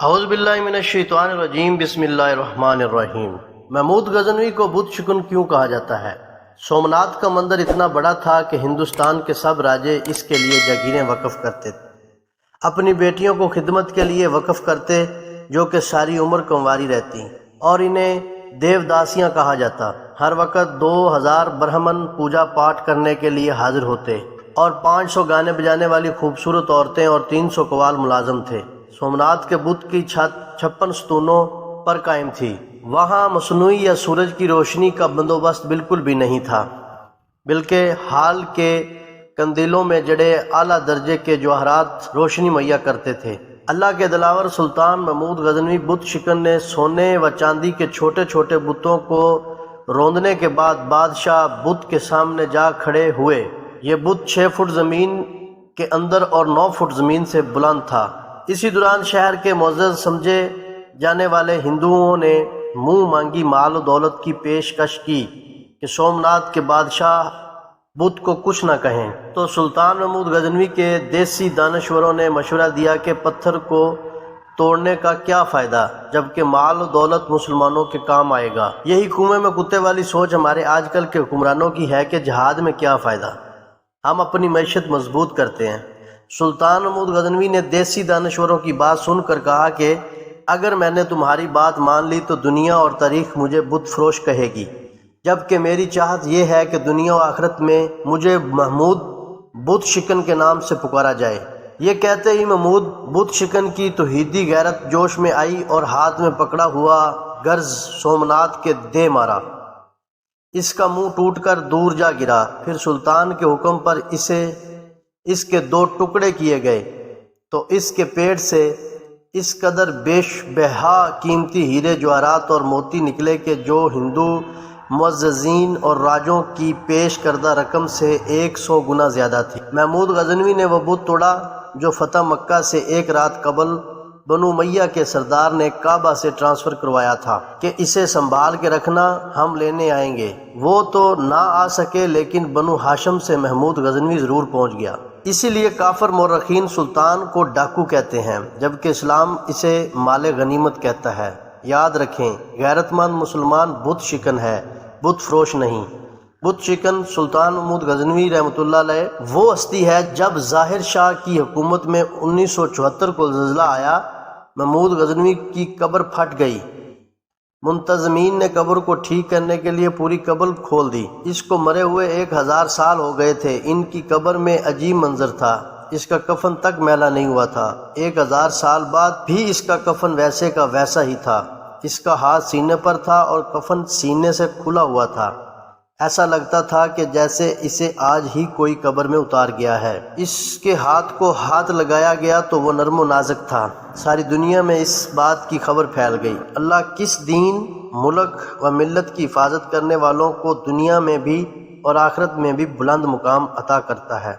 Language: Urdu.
اعوذ باللہ من الشیطان الرجیم، بسم اللہ الرحمن الرحیم۔ محمود غزنوی کو بت شکن کیوں کہا جاتا ہے؟ سومناتھ کا مندر اتنا بڑا تھا کہ ہندوستان کے سب راجے اس کے لیے جاگیریں وقف کرتے تھے، اپنی بیٹیوں کو خدمت کے لیے وقف کرتے جو کہ ساری عمر کنواری رہتی، اور انہیں دیو داسیاں کہا جاتا۔ ہر وقت 2000 برہمن پوجا پاٹ کرنے کے لیے حاضر ہوتے اور 500 گانے بجانے والی خوبصورت عورتیں اور 300 قوال ملازم تھے۔ سومناتھ کے بت کی چھت 56 ستونوں پر قائم تھی۔ وہاں مصنوعی یا سورج کی روشنی کا بندوبست بالکل بھی نہیں تھا، بلکہ ہال کے کندیلوں میں جڑے اعلیٰ درجے کے جواہرات روشنی مہیا کرتے تھے۔ اللہ کے دلاور سلطان محمود غزنوی بت شکن نے سونے و چاندی کے چھوٹے چھوٹے بتوں کو روندنے کے بعد بادشاہ بت کے سامنے جا کھڑے ہوئے۔ یہ بت 6 فٹ زمین کے اندر اور 9 فٹ زمین سے بلند تھا۔ اسی دوران شہر کے معزز سمجھے جانے والے ہندوؤں نے منہ مانگی مال و دولت کی پیشکش کی کہ سومناتھ کے بادشاہ بت کو کچھ نہ کہیں، تو سلطان محمود غزنوی کے دیسی دانشوروں نے مشورہ دیا کہ پتھر کو توڑنے کا کیا فائدہ جبکہ مال و دولت مسلمانوں کے کام آئے گا۔ یہی کنویں میں کتے والی سوچ ہمارے آج کل کے حکمرانوں کی ہے کہ جہاد میں کیا فائدہ، ہم اپنی معیشت مضبوط کرتے ہیں۔ سلطان محمود غزنوی نے دیسی دانشوروں کی بات سن کر کہا کہ اگر میں نے تمہاری بات مان لی تو دنیا اور تاریخ مجھے بت فروش کہے گی، جبکہ میری چاہت یہ ہے کہ دنیا و آخرت میں مجھے محمود بت شکن کے نام سے پکارا جائے۔ یہ کہتے ہی محمود بت شکن کی توحیدی غیرت جوش میں آئی اور ہاتھ میں پکڑا ہوا گرز سومناتھ کے دے مارا۔ اس کا منہ ٹوٹ کر دور جا گرا۔ پھر سلطان کے حکم پر اس کے 2 ٹکڑے کیے گئے تو اس کے پیٹ سے اس قدر بیش بہا قیمتی ہیرے جواہرات اور موتی نکلے کہ جو ہندو معززین اور راجوں کی پیش کردہ رقم سے 100 گنا زیادہ تھی۔ محمود غزنوی نے وہ بت توڑا جو فتح مکہ سے 1 رات قبل بنو امیہ کے سردار نے کعبہ سے ٹرانسفر کروایا تھا کہ اسے سنبھال کے رکھنا، ہم لینے آئیں گے۔ وہ تو نہ آ سکے لیکن بنو ہاشم سے محمود غزنوی ضرور پہنچ گیا۔ اسی لیے کافر مورخین سلطان کو ڈاکو کہتے ہیں جبکہ اسلام اسے مال غنیمت کہتا ہے۔ یاد رکھیں، غیرت مند مسلمان بت شکن ہے، بت فروش نہیں۔ بت شکن سلطان محمود غزنوی رحمۃ اللہ علیہ وہ ہستی ہے جب ظاہر شاہ کی حکومت میں 1974 کو زلزلہ آیا، محمود غزنوی کی قبر پھٹ گئی۔ منتظمین نے قبر کو ٹھیک کرنے کے لیے پوری قبر کھول دی۔ اس کو مرے ہوئے 1000 سال ہو گئے تھے۔ ان کی قبر میں عجیب منظر تھا، اس کا کفن تک میلا نہیں ہوا تھا۔ 1000 سال بعد بھی اس کا کفن ویسے کا ویسا ہی تھا۔ اس کا ہاتھ سینے پر تھا اور کفن سینے سے کھلا ہوا تھا۔ ایسا لگتا تھا کہ جیسے اسے آج ہی کوئی قبر میں اتار گیا ہے۔ اس کے ہاتھ کو ہاتھ لگایا گیا تو وہ نرم و نازک تھا۔ ساری دنیا میں اس بات کی خبر پھیل گئی۔ اللہ کس دین، ملک و ملت کی حفاظت کرنے والوں کو دنیا میں بھی اور آخرت میں بھی بلند مقام عطا کرتا ہے۔